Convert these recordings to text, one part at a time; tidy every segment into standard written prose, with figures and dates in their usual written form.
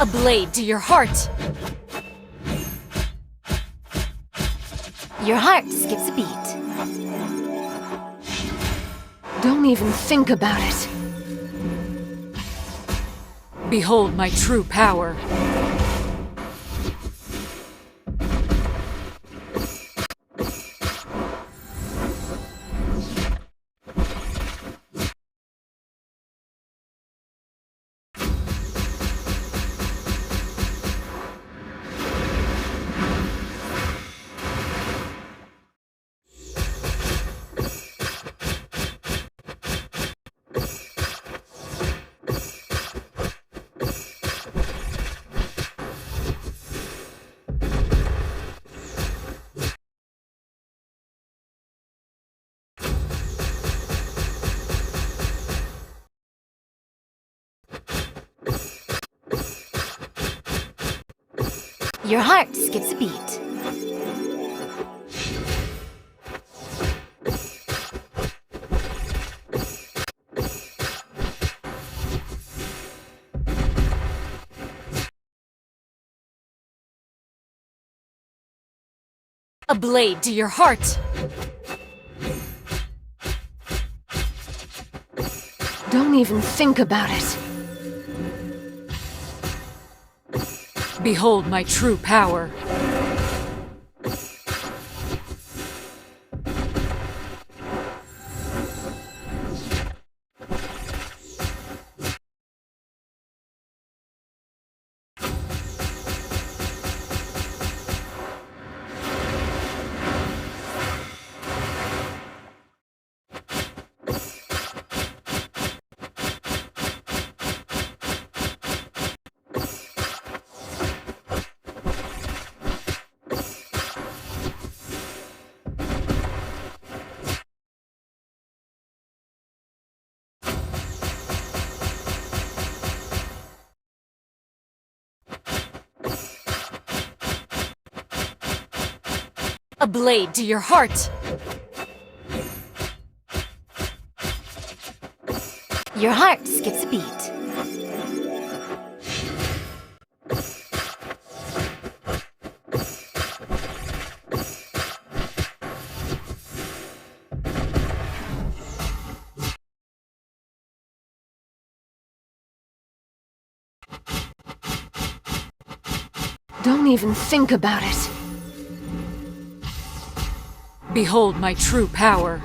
A blade to your heart. Your heart skips a beat. Don't even think about it. Behold my true power. Your heart skips a beat. A blade to your heart. Don't even think about it. Behold my true power. A blade to your heart. Your heart skips a beat. Don't even think about it. Behold my true power.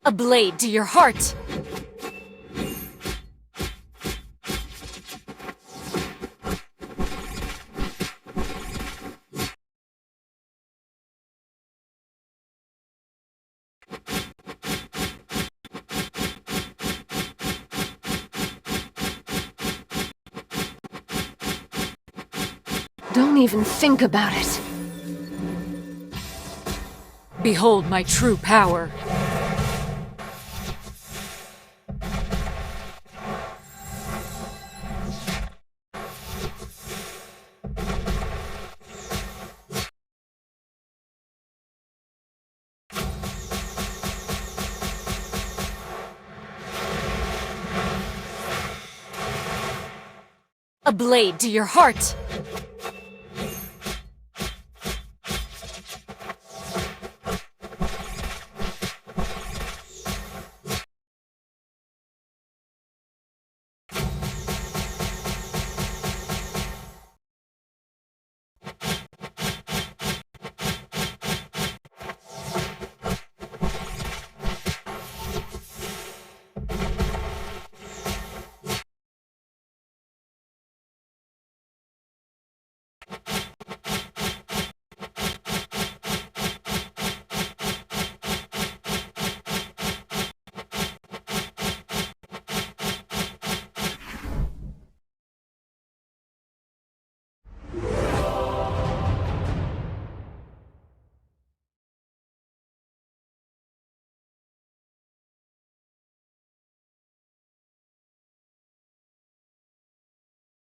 A blade to your heart. Don't even think about it. Behold my true power. A blade to your heart.